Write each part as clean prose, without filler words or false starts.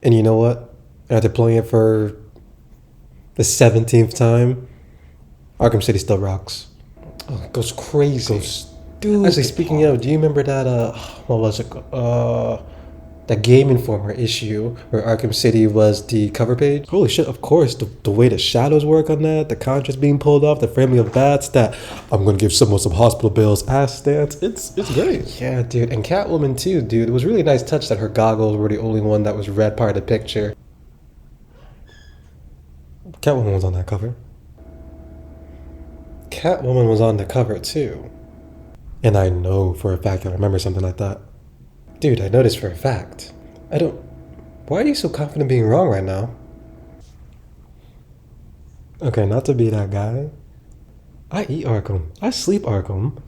And you know what? After playing it for the 17th time, Arkham City still rocks. Oh, it goes crazy. Goes stupid. Actually, speaking of, do you remember that, what was it? That Game Informer issue where Arkham City was the cover page? Holy shit, of course. The way the shadows work on that, the contrast being pulled off, the framing of bats, that I'm gonna give someone some hospital bills ass stance. It's great. Yeah, dude. And Catwoman too, dude. It was really a nice touch that her goggles were the only one that was red part of the picture. Catwoman was on that cover. Catwoman was on the cover too. And I know for a fact I remember something like that. Dude, I know this for a fact. Why are you so confident being wrong right now? Okay, not to be that guy. I eat Arkham. I sleep Arkham.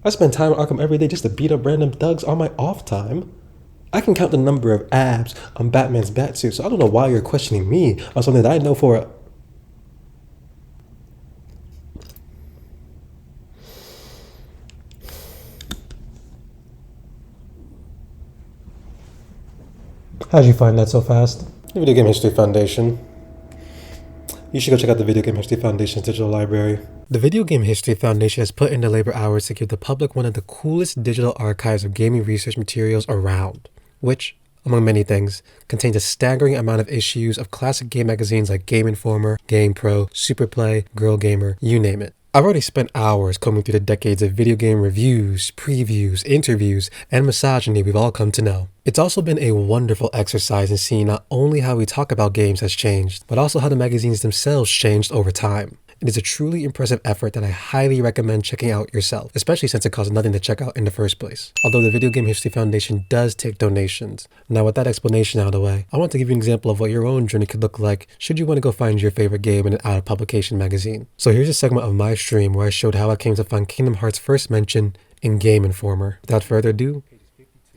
I spend time at Arkham every day just to beat up random thugs on my off time. I can count the number of abs on Batman's batsuit, so I don't know why you're questioning me on something that I know for a... How'd you find that so fast? The Video Game History Foundation. You should go check out the Video Game History Foundation's digital library. The Video Game History Foundation has put in the labor hours to give the public one of the coolest digital archives of gaming research materials around, which, among many things, contains a staggering amount of issues of classic game magazines like Game Informer, Game Pro, Superplay, Girl Gamer, you name it. I've already spent hours combing through the decades of video game reviews, previews, interviews, and misogyny we've all come to know. It's also been a wonderful exercise in seeing not only how we talk about games has changed, but also how the magazines themselves changed over time. It is a truly impressive effort that I highly recommend checking out yourself, especially since it costs nothing to check out in the first place. Although the Video Game History Foundation does take donations. Now with that explanation out of the way, I want to give you an example of what your own journey could look like should you want to go find your favorite game in an out-of-publication magazine. So here's a segment of my stream where I showed how I came to find Kingdom Hearts' first mention in Game Informer. Without further ado,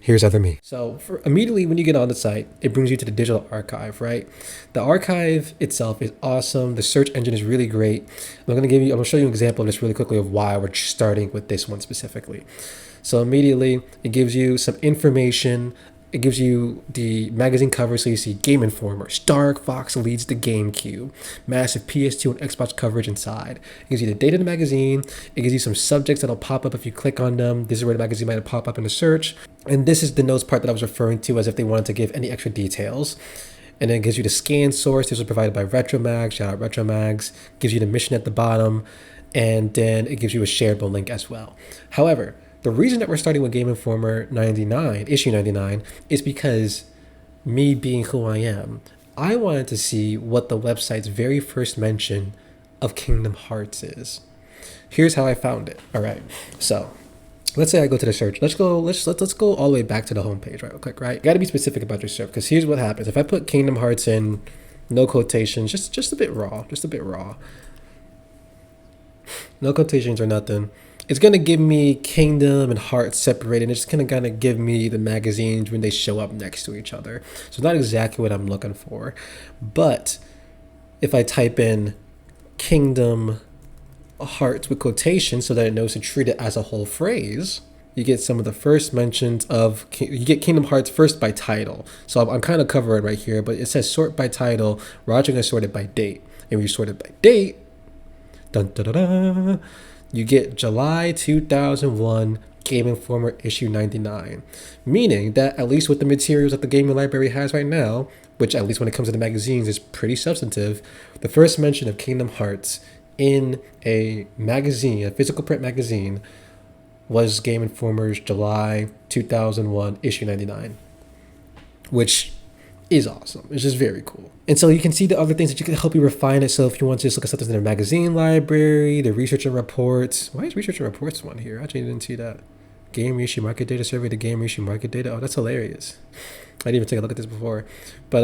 here's other me. So immediately when you get on the site, it brings you to the digital archive, right? The archive itself is awesome. The search engine is really great. I'm going to show you an example of this really quickly of why we're starting with this one specifically. So immediately it gives you some information. It gives you the magazine cover, so you see Game Informer, Star Fox leads the GameCube, massive PS2 and Xbox coverage inside. It gives you the date of the magazine. It gives you some subjects that'll pop up if you click on them. This is where the magazine might pop up in the search. And this is the notes part that I was referring to as if they wanted to give any extra details. And then it gives you the scan source. This was provided by Retromag. Shout out Retromags. Gives you the mission at the bottom. And then it gives you a shareable link as well. However, the reason that we're starting with Game Informer 99, issue 99, is because me being who I am, I wanted to see what the website's very first mention of Kingdom Hearts is. Here's how I found it. All right, so let's say I go to the search. Let's go all the way back to the homepage, right? Click right. You got to be specific about your search because here's what happens. If I put Kingdom Hearts in, no quotations, just a bit raw, no quotations or nothing. It's going to give me Kingdom and Heart separated. It's going to kind of give me the magazines when they show up next to each other. So it's not exactly what I'm looking for. But if I type in Kingdom Hearts with quotations so that it knows to treat it as a whole phrase, you get some of the first mentions of, you get Kingdom Hearts first by title. So I'm kind of covering right here, but it says sort by title. We're actually going to sort it by date. And when you sort it by date, dun, da, da, da, you get July 2001 Game Informer issue 99, meaning that at least with the materials that the gaming library has right now, which at least when it comes to the magazines is pretty substantive, the first mention of Kingdom Hearts in a magazine, a physical print magazine, was Game Informer's July 2001 issue 99, which is awesome. It's just very cool. And so you can see the other things that you can help you refine it. So if you want to just look at stuff that's in their magazine library, the research and reports. Why is research and reports one here? I actually didn't see that. Game issue market data survey, the game issue market data. Oh, that's hilarious. I didn't even take a look at this before. But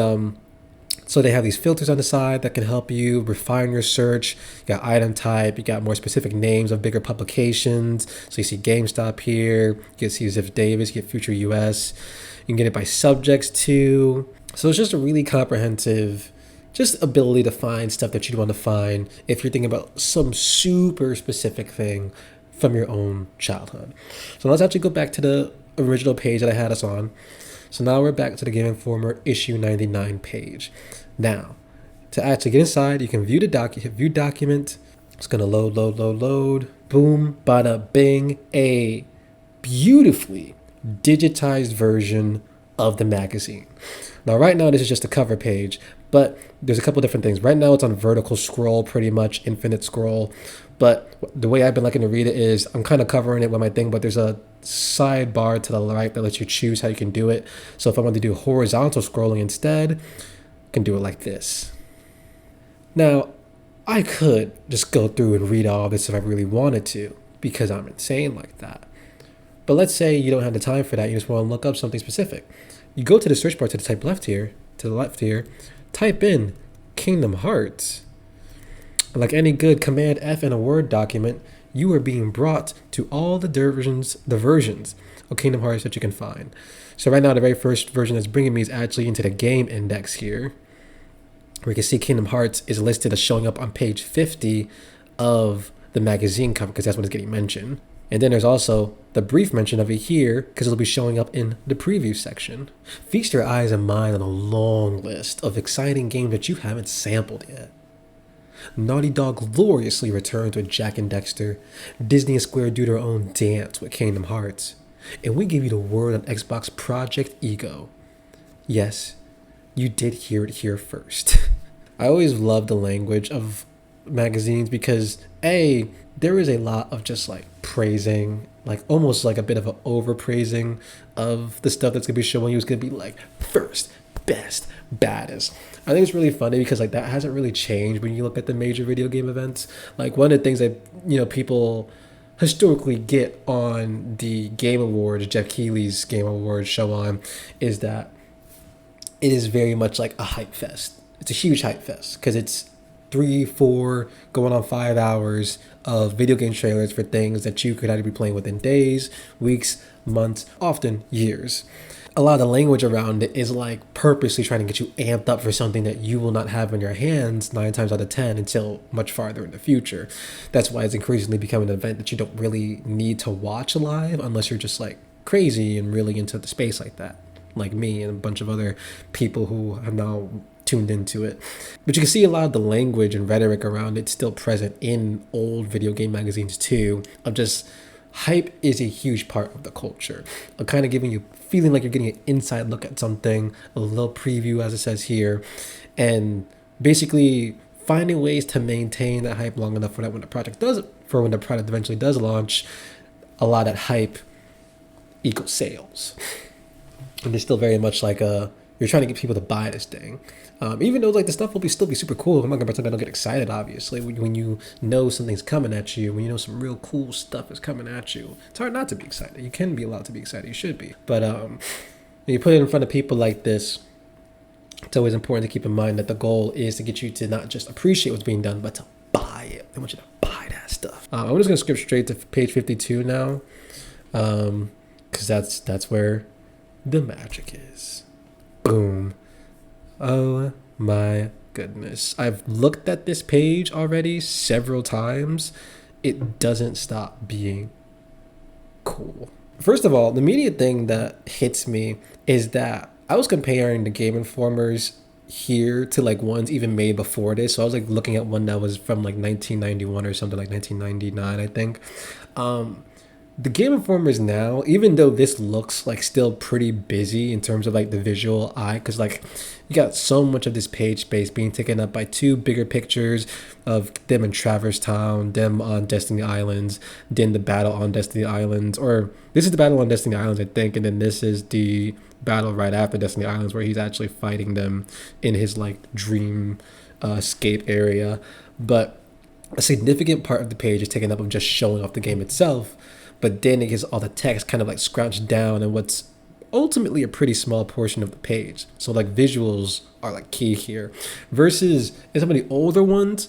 so they have these filters on the side that can help you refine your search. You got item type, you got more specific names of bigger publications. So you see GameStop here, you can see Ziff Davis, you get Future US. You can get it by subjects too. So it's just a really comprehensive, just ability to find stuff that you'd want to find if you're thinking about some super specific thing from your own childhood. So let's actually go back to the original page that I had us on. So now we're back to the Game Informer issue 99 page. Now, to actually get inside, you can view the view document. It's gonna load. Boom, bada, bing, a beautifully digitized version of the magazine. Now, right now, this is just a cover page, but there's a couple different things. Right now, it's on vertical scroll, pretty much infinite scroll. But the way I've been liking to read it is I'm kind of covering it with my thing, but there's a sidebar to the right that lets you choose how you can do it. So if I want to do horizontal scrolling instead, I can do it like this. Now, I could just go through and read all this if I really wanted to, because I'm insane like that. But let's say you don't have the time for that. You just want to look up something specific. You go to the search bar to the left here, type in Kingdom Hearts. Like any good Command F in a Word document, you are being brought to all the versions of Kingdom Hearts that you can find. So right now, the very first version that's bringing me is actually into the game index here, where you can see Kingdom Hearts is listed as showing up on page 50 of the magazine cover, because that's when it's getting mentioned. And then there's also the brief mention of it here, because it'll be showing up in the preview section. Feast your eyes and mind on a long list of exciting games that you haven't sampled yet. Naughty Dog gloriously returns with Jak and Daxter. Disney and Square do their own dance with Kingdom Hearts. And we give you the word on Xbox Project Ego. Yes, you did hear it here first. I always love the language of magazines because there is a lot of just like praising, like almost like a bit of an overpraising of the stuff that's gonna be showing you. It's gonna be like first, best, baddest. I think it's really funny because like that hasn't really changed when you look at the major video game events. Like one of the things that people historically get on the Game Awards, Jeff Keighley's Game Awards show on, is that it is very much like a hype fest. It's a huge hype fest because it's 3, 4, going on 5 hours of video game trailers for things that you could either be playing within days, weeks, months, often years. A lot of the language around it is like purposely trying to get you amped up for something that you will not have in your hands 9 times out of 10 until much farther in the future. That's why it's increasingly becoming an event that you don't really need to watch live unless you're just like crazy and really into the space like that, like me and a bunch of other people who have now tuned into it. But you can see a lot of the language and rhetoric around it still present in old video game magazines too, of just hype is a huge part of the culture, of kind of giving you feeling like you're getting an inside look at something, a little preview as it says here, and basically finding ways to maintain that hype long enough for that when the product eventually does launch, a lot of hype equals sales. And it's still very much like you're trying to get people to buy this thing. Even though like the stuff will still be super cool. I'm not gonna pretend I don't get excited, obviously. When you know something's coming at you, when you know some real cool stuff is coming at you, it's hard not to be excited. You can be allowed to be excited. You should be. But when you put it in front of people like this, it's always important to keep in mind that the goal is to get you to not just appreciate what's being done, but to buy it. I want you to buy that stuff. I'm just gonna skip straight to page 52 now, because that's where the magic is. Boom. Oh my goodness. I've looked at this page already several times. It doesn't stop being cool. First of all, the immediate thing that hits me is that I was comparing the Game Informers here to like ones even made before this. So I was like looking at one that was from like 1991 or something, like 1999, I think. The Game Informers now, even though this looks like still pretty busy in terms of like the visual eye, because like you got so much of this page space being taken up by 2 bigger pictures of them in Traverse Town, them on Destiny Islands, then the battle on Destiny Islands, or this is the battle on Destiny Islands, I think, and then this is the battle right after Destiny Islands where he's actually fighting them in his like dream escape area. But a significant part of the page is taken up of just showing off the game itself. But then it gets all the text kind of like scrouched down and what's ultimately a pretty small portion of the page. So like visuals are like key here. Versus in some of the older ones,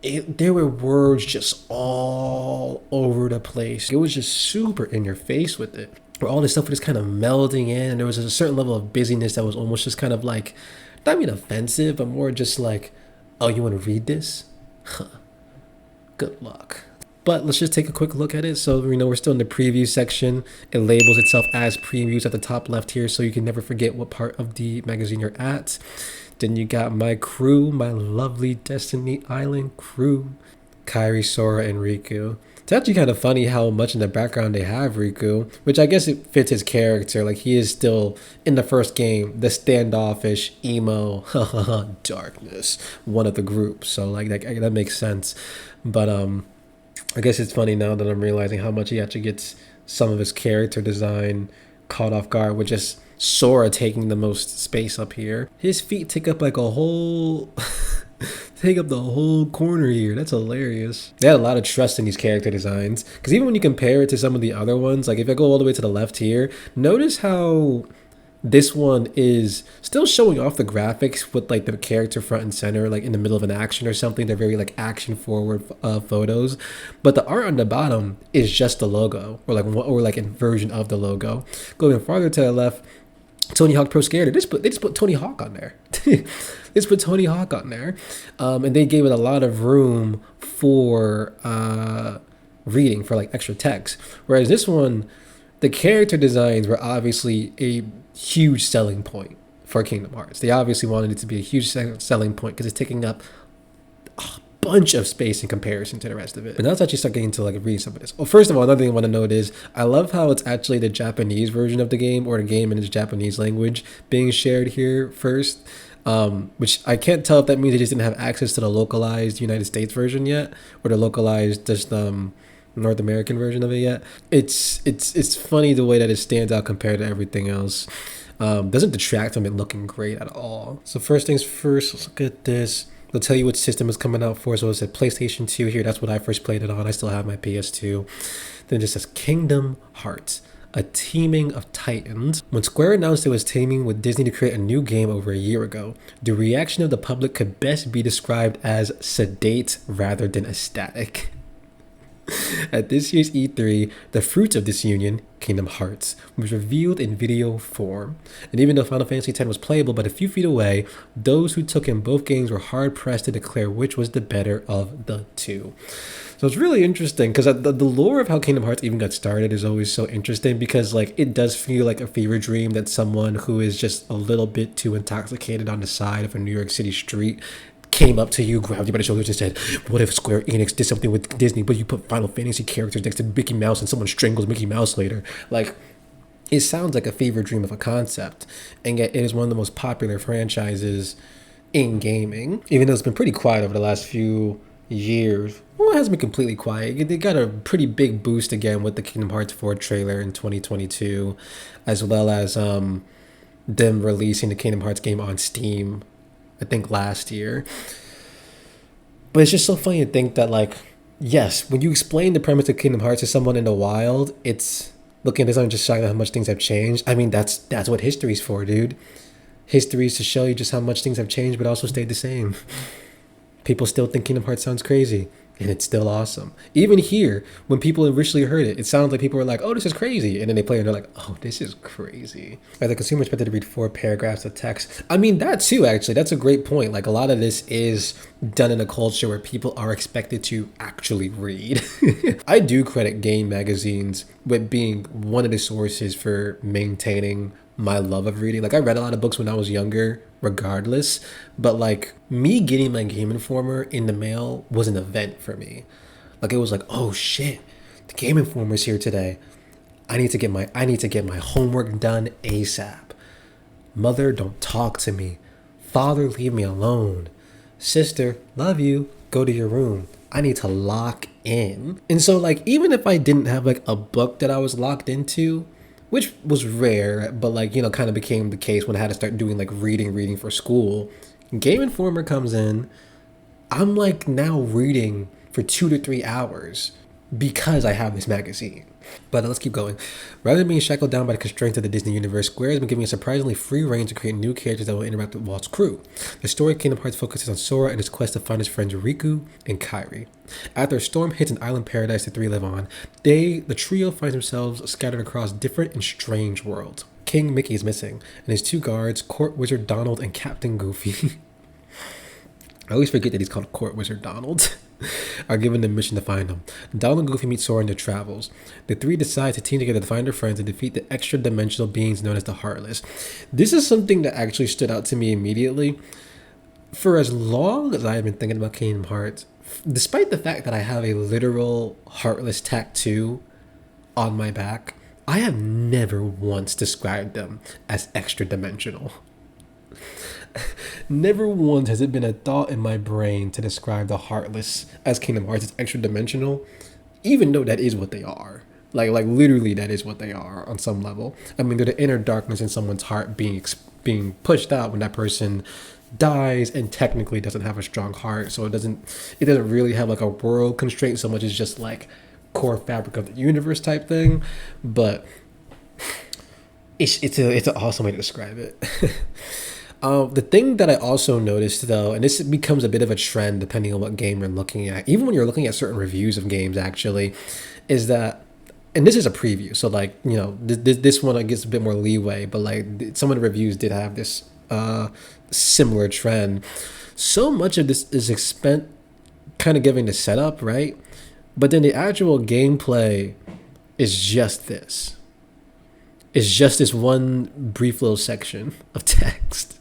there were words just all over the place. It was just super in your face with it. Where all this stuff was just kind of melding in. And there was a certain level of busyness that was almost just kind of like, not even offensive, but more just like, oh, you want to read this? Huh. Good luck. But let's just take a quick look at it. So, we're still in the preview section. It labels itself as previews at the top left here, so you can never forget what part of the magazine you're at. Then you got my crew, my lovely Destiny Island crew, Kairi, Sora, and Riku. It's actually kind of funny how much in the background they have Riku, which I guess it fits his character. Like, he is still, in the first game, the standoffish, emo, darkness, one of the group. So, like, that makes sense. But, I guess it's funny now that I'm realizing how much he actually gets some of his character design caught off guard with just Sora taking the most space up here. His feet take up like a whole... take up the whole corner here. That's hilarious. They had a lot of trust in these character designs, because even when you compare it to some of the other ones, like if I go all the way to the left here, notice how this one is still showing off the graphics with like the character front and center, like in the middle of an action or something. They're very like action forward photos, but the art on the bottom is just the logo, or like a version of the logo. Going farther to the left, Tony Hawk Pro Skater. They just put Tony Hawk on there. They just put Tony Hawk on there, and they gave it a lot of room for reading, for like extra text. Whereas this one, the character designs were obviously a huge selling point for Kingdom Hearts. They obviously wanted it to be a huge selling point because it's taking up a bunch of space in comparison to the rest of it. But now let's actually start getting to like reading some of this. Well, first of all, another thing I want to note is I love how it's actually the Japanese version of the game, or the game in its Japanese language, being shared here first. Which I can't tell if that means they just didn't have access to the localized United States version yet, or the localized just North American version of it yet. It's funny the way that it stands out compared to everything else. Doesn't detract from it looking great at all. So first things first, let's look at this. They'll tell you what system is coming out for. So it said PlayStation 2 here. That's what I first played it on. I still have my PS2. Then it just says Kingdom Hearts, a teaming of titans. When Square announced it was teaming with Disney to create a new game over a year ago, the reaction of the public could best be described as sedate rather than ecstatic. At this year's E3, the fruits of this union, Kingdom Hearts, was revealed in video form. And even though Final Fantasy X was playable but a few feet away, those who took in both games were hard-pressed to declare which was the better of the two. So it's really interesting, because the lore of how Kingdom Hearts even got started is always so interesting, because like it does feel like a fever dream that someone who is just a little bit too intoxicated on the side of a New York City street came up to you, grabbed you by the shoulders and said, what if Square Enix did something with Disney, but you put Final Fantasy characters next to Mickey Mouse and someone strangles Mickey Mouse later? Like, it sounds like a fever dream of a concept, and yet it is one of the most popular franchises in gaming, even though it's been pretty quiet over the last few years. Well, it hasn't been completely quiet. They got a pretty big boost again with the Kingdom Hearts 4 trailer in 2022, as well as them releasing the Kingdom Hearts game on Steam, I think last year. But it's just so funny to think that, like, yes, when you explain the premise of Kingdom Hearts to someone in the wild, it's looking at this and just showing how much things have changed. I mean, that's what history's for, dude. History is to show you just how much things have changed but also stayed the same. People still think Kingdom Hearts sounds crazy, and it's still awesome. Even here, when people originally heard it, it sounds like people were like, oh, this is crazy. And then they play it and they're like, oh, this is crazy. Like, the consumer expected to read 4 paragraphs of text. I mean, that too, actually. That's a great point. Like, a lot of this is done in a culture where people are expected to actually read. I do credit game magazines with being one of the sources for maintaining my love of reading. Like, I read a lot of books when I was younger, regardless, but like me getting my Game Informer in the mail was an event for me. Like, it was like, oh shit, the Game Informer's here today. I need to get my homework done ASAP. Mother, don't talk to me. Father, leave me alone. Sister, love you, go to your room. I need to lock in. And so, like, even if I didn't have like a book that I was locked into, which was rare, but like, you know, kind of became the case when I had to start doing like reading for school. Game Informer comes in, I'm like now reading for 2 to 3 hours because I have this magazine. But let's keep going. Rather than being shackled down by the constraints of the Disney universe, Square has been giving a surprisingly free reign to create new characters that will interact with Walt's crew. The story of Kingdom Hearts focuses on Sora and his quest to find his friends Riku and Kairi. After a storm hits an island paradise the three live on, the trio finds themselves scattered across different and strange worlds. King Mickey is missing, and his 2 guards, Court Wizard Donald and Captain Goofy, I always forget that he's called Court Wizard Donald, are given the mission to find him. Donald and Goofy meet Sora in their travels. The three decide to team together to find their friends and defeat the extra-dimensional beings known as the Heartless. This is something that actually stood out to me immediately. For as long as I have been thinking about Kingdom Hearts, despite the fact that I have a literal Heartless tattoo on my back, I have never once described them as extra-dimensional. Never once has it been a thought in my brain to describe the Heartless as Kingdom Hearts as extra dimensional, even though that is what they are. Like literally, that is what they are on some level. I mean, they're the inner darkness in someone's heart being pushed out when that person dies and technically doesn't have a strong heart. So it doesn't really have like a world constraint so much as just like core fabric of the universe type thing. But it's an awesome way to describe it. The thing that I also noticed, though, and this becomes a bit of a trend depending on what game you're looking at, even when you're looking at certain reviews of games, actually, is that, and this is a preview, so like, you know, this one gets a bit more leeway, but like some of the reviews did have this similar trend. So much of this is spent kind of giving the setup, right? But then the actual gameplay is just this. It's just this one brief little section of text.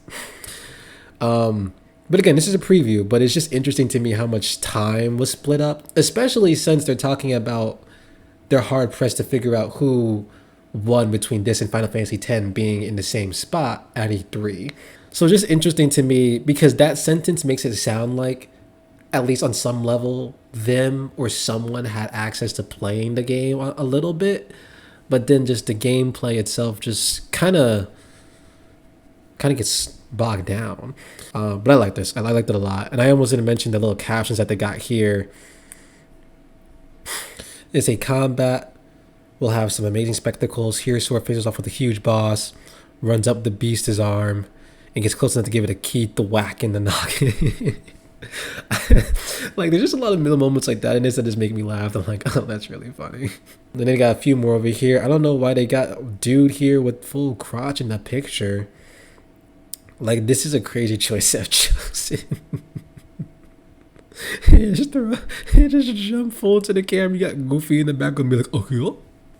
But again, this is a preview, but it's just interesting to me how much time was split up, especially since they're talking about they're hard pressed to figure out who won between this and Final Fantasy X being in the same spot at E3. So just interesting to me because that sentence makes it sound like, at least on some level, them or someone had access to playing the game a little bit. But then just the gameplay itself just kind of gets bogged down. But I like this. I liked it a lot. And I almost didn't mention the little captions that they got here. It's a combat. We'll have some amazing spectacles. Here, Sora faces off with a huge boss, runs up the beast's arm, and gets close enough to give it a key to whack in the noggin. Like, there's just a lot of little moments like that in this that just make me laugh. I'm like, oh, that's really funny. Then they got a few more over here. I don't know why they got dude here with full crotch in the picture. Like, this is a crazy choice I've chosen. just jump full to the camera. You got Goofy in the back and be like, oh, yeah.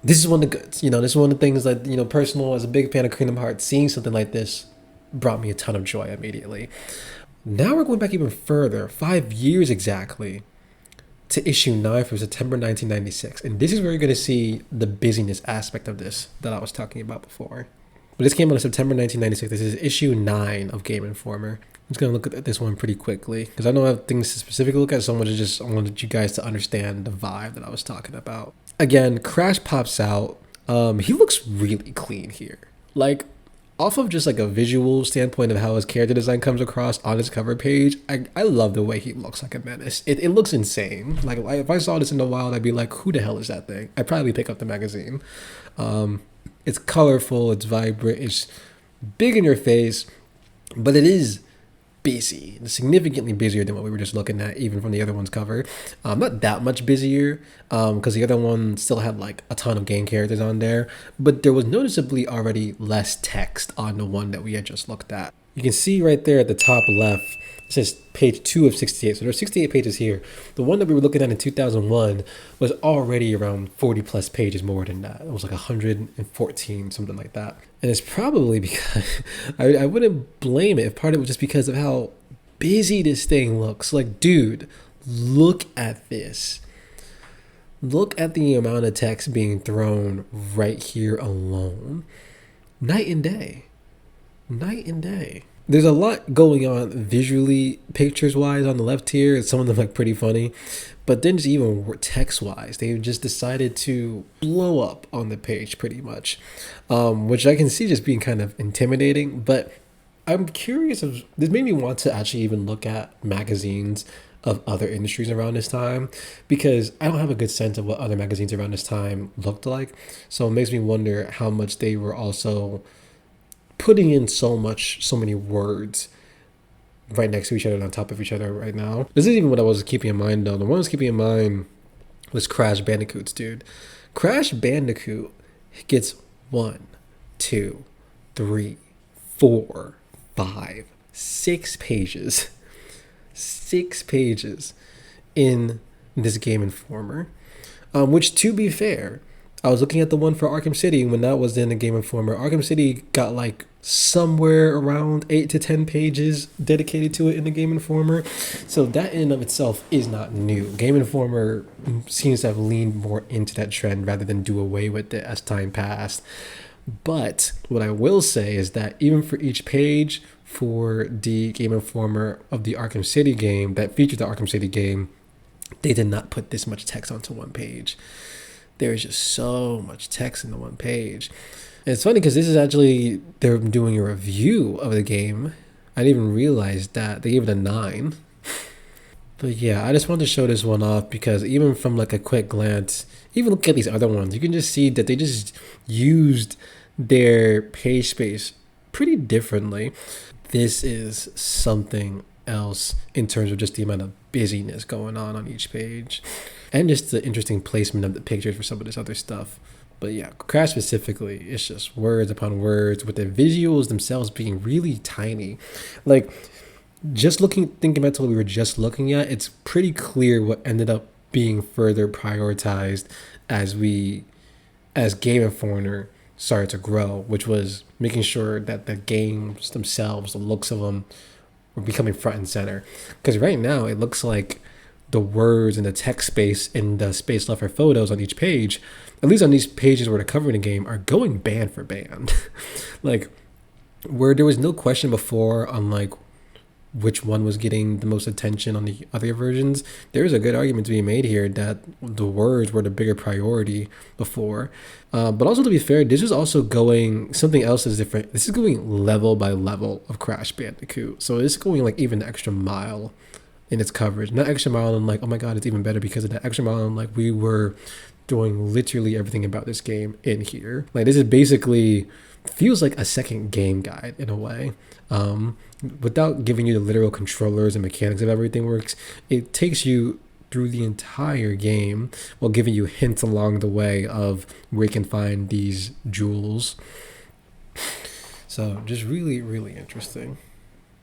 This is one of the goods. You know, this is one of the things that, you know, personal, as a big fan of Kingdom Hearts, seeing something like this brought me a ton of joy immediately. Now we're going back even further, 5 years exactly, to issue 9 from September 1996. And this is where you're going to see the busyness aspect of this that I was talking about before. But this came out in September 1996. This is issue 9 of Game Informer. I'm just going to look at this one pretty quickly because I don't have things to specifically look at, so I wanted you guys to understand the vibe that I was talking about. Again, Crash pops out. He looks really clean here. Like, off of just like a visual standpoint of how his character design comes across on his cover page, I love the way he looks like a menace. It looks insane. Like, if I saw this in the wild, I'd be like, who the hell is that thing? I'd probably pick up the magazine. It's colorful, it's vibrant, it's big in your face, but it is busy, significantly busier than what we were just looking at, even from the other one's cover. Not that much busier, because the other one still had like a ton of game characters on there, but there was noticeably already less text on the one that we had just looked at. You can see right there at the top left, it says page 2 of 68. So there's 68 pages here. The one that we were looking at in 2001 was already around 40 plus pages more than that. It was like 114, something like that. And it's probably because, I wouldn't blame it if part of it was just because of how busy this thing looks. Like, dude, look at this. Look at the amount of text being thrown right here alone. Night and day. Night and day. There's a lot going on visually, pictures-wise on the left here. Some of them like pretty funny. But then just even text-wise, they just decided to blow up on the page pretty much. Which I can see just being kind of intimidating. But I'm curious if this made me want to actually even look at magazines of other industries around this time, because I don't have a good sense of what other magazines around this time looked like. So it makes me wonder how much they were also putting in so many words right next to each other and on top of each other right now. This is even what I was keeping in mind though. The one I was keeping in mind was Crash Bandicoots, dude. Crash Bandicoot gets 1, 2, 3, 4, 5, 6 pages. 6 pages in this Game Informer, which, to be fair, I was looking at the one for Arkham City when that was in the Game Informer. Arkham City got like somewhere around 8 to 10 pages dedicated to it in the Game Informer. So that in and of itself is not new. Game Informer seems to have leaned more into that trend rather than do away with it as time passed. But what I will say is that even for each page for the Game Informer of the Arkham City game that featured the Arkham City game, they did not put this much text onto one page. There is just so much text in the one page. And it's funny because this is actually, they're doing a review of the game. I didn't even realize that. They gave it a 9. But yeah, I just wanted to show this one off because even from like a quick glance, even look at these other ones, you can just see that they just used their page space pretty differently. This is something else in terms of just the amount of busyness going on each page and just the interesting placement of the pictures for some of this other stuff. But yeah, Crash specifically, it's just words upon words with the visuals themselves being really tiny. Like, just thinking back to what we were just looking at, it's pretty clear what ended up being further prioritized as Game Informer started to grow, which was making sure that the games themselves, the looks of them, were becoming front and center. Because right now, it looks like the words and the text space and the space left for photos on each page, at least on these pages where they're covering the game, are going band for band. Like, where there was no question before on like which one was getting the most attention on the other versions, there's a good argument to be made here that the words were the bigger priority before. But also, to be fair, this is also going, something else is different. This is going level by level of Crash Bandicoot. So it's going like even an extra mile in its coverage. Not extra mile and like, oh my god, it's even better because of that. Extra mile and like, we were doing literally everything about this game in here. Like, this is basically, feels like a second game guide in a way. Without giving you the literal controllers and mechanics of everything works, it takes you through the entire game while giving you hints along the way of where you can find these jewels. So just really, really interesting.